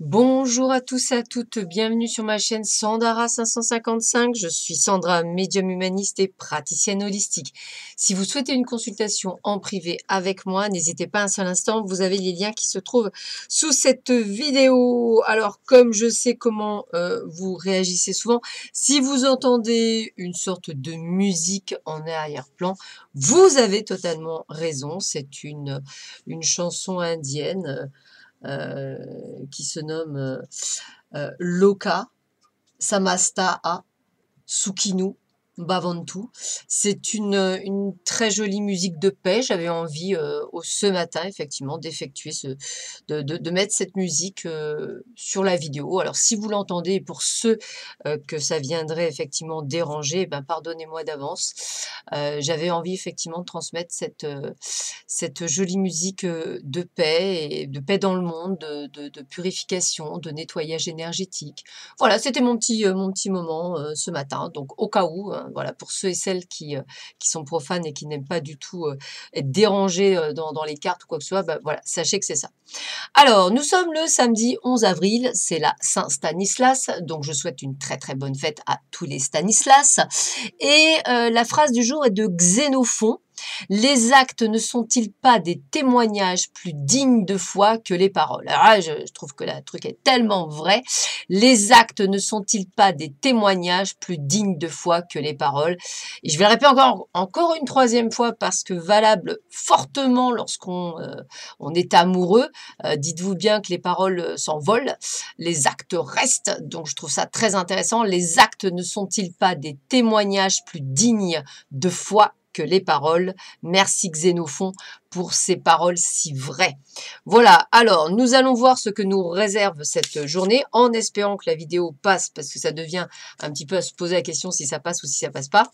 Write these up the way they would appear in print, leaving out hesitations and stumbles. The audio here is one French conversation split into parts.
Bonjour à tous et à toutes, bienvenue sur ma chaîne Sandara 555. Je suis Sandra, médium humaniste et praticienne holistique. Si vous souhaitez une consultation en privé avec moi, n'hésitez pas un seul instant, vous avez les liens qui se trouvent sous cette vidéo. Alors, comme je sais comment vous réagissez souvent, si vous entendez une sorte de musique en arrière-plan, vous avez totalement raison. C'est une chanson indienne qui se nomme Loka Samastaa Sukhinu Bhavantu. C'est une très jolie musique de paix. J'avais envie ce matin, effectivement, d'effectuer de mettre cette musique sur la vidéo. Alors, si vous l'entendez, pour ceux que ça viendrait effectivement déranger, eh ben, pardonnez-moi d'avance. J'avais envie effectivement de transmettre cette jolie musique de paix, et de paix dans le monde, de purification, de nettoyage énergétique. Voilà, c'était mon petit moment ce matin. Donc, au cas où, hein, voilà, pour ceux et celles qui sont profanes et qui n'aiment pas du tout être dérangés dans les cartes ou quoi que ce soit, bah, voilà, sachez que c'est ça. Alors, nous sommes le samedi 11 avril, c'est la Saint-Stanislas, donc je souhaite une très très bonne fête à tous les Stanislas. Et la phrase du jour est de Xénophon. Les actes ne sont-ils pas des témoignages plus dignes de foi que les paroles? Alors là, je trouve que le truc est tellement vrai. Les actes ne sont-ils pas des témoignages plus dignes de foi que les paroles? Et je vais le répéter encore une troisième fois parce que valable fortement lorsqu'on on est amoureux. Dites-vous bien que les paroles s'envolent, les actes restent. Donc je trouve ça très intéressant. Les actes ne sont-ils pas des témoignages plus dignes de foi que les paroles? Merci Xénophon pour ces paroles si vraies. Voilà, alors nous allons voir ce que nous réserve cette journée en espérant que la vidéo passe parce que ça devient un petit peu à se poser la question si ça passe ou si ça passe pas.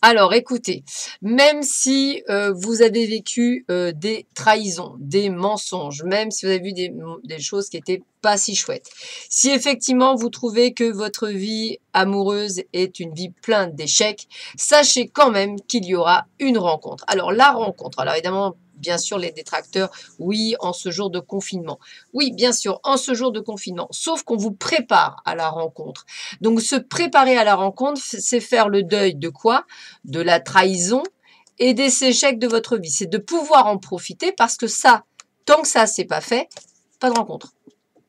Alors écoutez, même si vous avez vécu des trahisons, des mensonges, même si vous avez vu des choses qui étaient pas si chouettes, si effectivement vous trouvez que votre vie amoureuse est une vie pleine d'échecs, sachez quand même qu'il y aura une rencontre. Alors la rencontre, alors évidemment, bien sûr, les détracteurs, oui, en ce jour de confinement. Oui, bien sûr, en ce jour de confinement. Sauf qu'on vous prépare à la rencontre. Donc, se préparer à la rencontre, c'est faire le deuil de quoi? De la trahison et des échecs de votre vie. C'est de pouvoir en profiter parce que ça, tant que ça, c'est pas fait, pas de rencontre.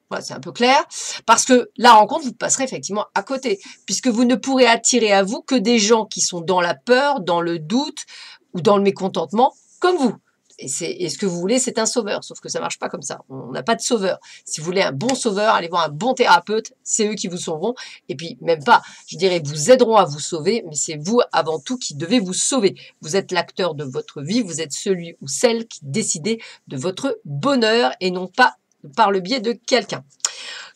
Voilà, c'est un peu clair. Parce que la rencontre, vous passerez effectivement à côté. Puisque vous ne pourrez attirer à vous que des gens qui sont dans la peur, dans le doute ou dans le mécontentement, comme vous. Et ce que vous voulez, c'est un sauveur. Sauf que ça marche pas comme ça. On n'a pas de sauveur. Si vous voulez un bon sauveur, allez voir un bon thérapeute. C'est eux qui vous sauveront. Et puis, même pas, je dirais, vous aideront à vous sauver. Mais c'est vous, avant tout, qui devez vous sauver. Vous êtes l'acteur de votre vie. Vous êtes celui ou celle qui décidez de votre bonheur et non pas par le biais de quelqu'un.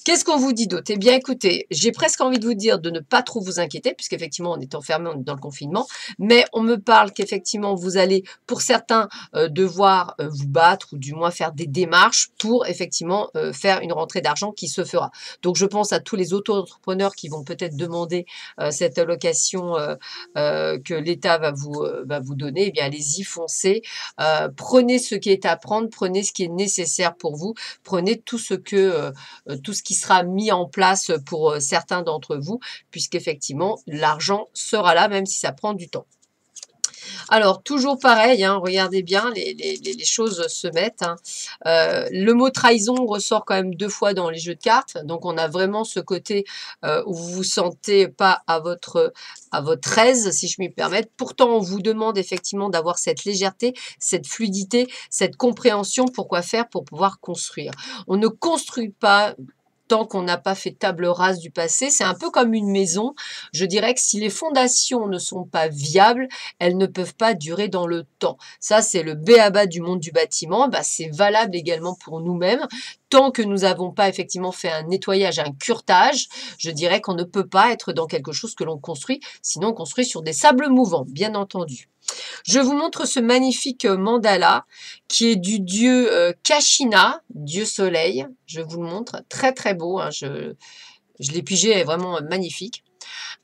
Qu'est-ce qu'on vous dit d'autre? Eh bien, écoutez, j'ai presque envie de vous dire de ne pas trop vous inquiéter, puisqu'effectivement, on est enfermé, on est dans le confinement, mais on me parle qu'effectivement, vous allez, pour certains, devoir vous battre, ou du moins faire des démarches pour, effectivement, faire une rentrée d'argent qui se fera. Donc, je pense à tous les auto-entrepreneurs qui vont peut-être demander cette allocation que l'État va vous donner. Eh bien, allez-y, foncez. Prenez ce qui est à prendre, prenez ce qui est nécessaire pour vous, prenez tout ce qui sera mis en place pour certains d'entre vous, puisqu'effectivement, l'argent sera là, même si ça prend du temps. Alors, toujours pareil, hein, regardez bien, les choses se mettent. Hein. Le mot trahison ressort quand même 2 fois dans les jeux de cartes. Donc, on a vraiment ce côté où vous vous sentez pas à votre aise, si je m'y permets. Pourtant, on vous demande effectivement d'avoir cette légèreté, cette fluidité, cette compréhension pour quoi faire, pour pouvoir construire. On ne construit pas tant qu'on n'a pas fait table rase du passé. C'est un peu comme une maison. Je dirais que si les fondations ne sont pas viables, elles ne peuvent pas durer dans le temps. Ça, c'est le b.a.-ba du monde du bâtiment. Bah, c'est valable également pour nous-mêmes. Tant que nous n'avons pas effectivement fait un nettoyage, un curetage, je dirais qu'on ne peut pas être dans quelque chose que l'on construit, sinon on construit sur des sables mouvants, bien entendu. Je vous montre ce magnifique mandala qui est du dieu Kashina, dieu soleil. Je vous le montre, très très beau. Hein, je l'ai pigé, est vraiment magnifique.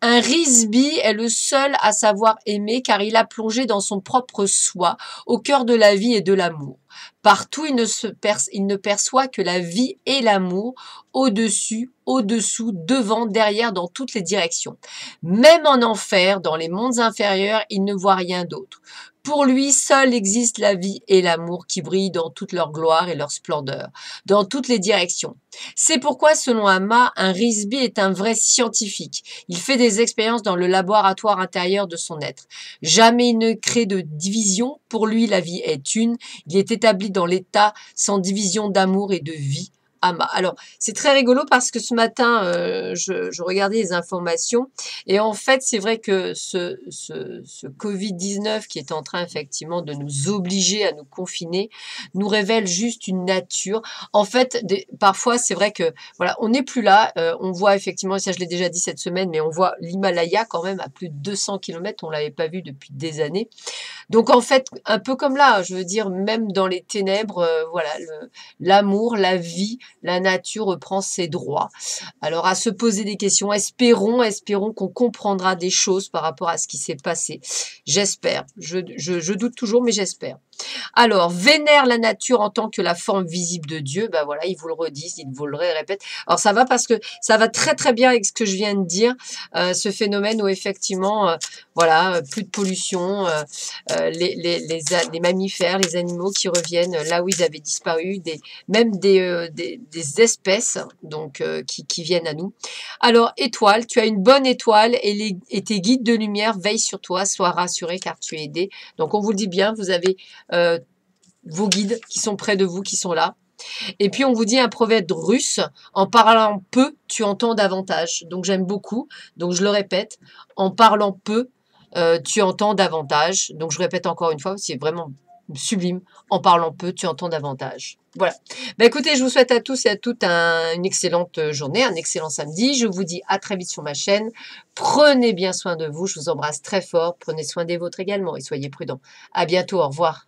Un Risbi est le seul à savoir aimer car il a plongé dans son propre soi, au cœur de la vie et de l'amour. Partout, il ne perçoit que la vie et l'amour, au-dessus, au-dessous, devant, derrière, dans toutes les directions. Même en enfer, dans les mondes inférieurs, il ne voit rien d'autre. Pour lui, seul existe la vie et l'amour qui brillent dans toute leur gloire et leur splendeur, dans toutes les directions. C'est pourquoi, selon Amma, un Rizvi est un vrai scientifique. Il fait des expériences dans le laboratoire intérieur de son être. Jamais il ne crée de division. Pour lui, la vie est une. Il est établi dans l'état sans division d'amour et de vie. Amma. Alors, c'est très rigolo parce que ce matin, je regardais les informations et en fait, c'est vrai que ce Covid-19 qui est en train effectivement de nous obliger à nous confiner nous révèle juste une nature. En fait, parfois, c'est vrai que voilà, on n'est plus là. On voit effectivement, ça je l'ai déjà dit cette semaine, mais on voit l'Himalaya quand même à plus de 200 km. On l'avait pas vu depuis des années. Donc en fait, un peu comme là, je veux dire, même dans les ténèbres, voilà, l'amour, la vie, la nature reprend ses droits. Alors à se poser des questions, espérons qu'on comprendra des choses par rapport à ce qui s'est passé. J'espère. Je doute toujours, mais j'espère. Alors, vénère la nature en tant que la forme visible de Dieu. Ben voilà, il vous le redisent, il vous le répète. Alors ça va parce que ça va très très bien avec ce que je viens de dire, ce phénomène où effectivement, voilà, plus de pollution, les mammifères, les animaux qui reviennent là où ils avaient disparu, même des espèces donc qui viennent à nous. Alors, étoile, tu as une bonne étoile et tes guides de lumière veillent sur toi, sois rassuré car tu es aidé. Donc, on vous le dit bien, vous avez vos guides qui sont près de vous, qui sont là. Et puis, on vous dit un proverbe russe, en parlant peu, tu entends davantage. Donc, j'aime beaucoup. Donc, je le répète, en parlant peu, tu entends davantage. Donc, je répète encore une fois, c'est vraiment sublime. En parlant peu, tu entends davantage. Voilà. Ben, écoutez, je vous souhaite à tous et à toutes une excellente journée, un excellent samedi. Je vous dis à très vite sur ma chaîne. Prenez bien soin de vous. Je vous embrasse très fort. Prenez soin des vôtres également et soyez prudents. À bientôt. Au revoir.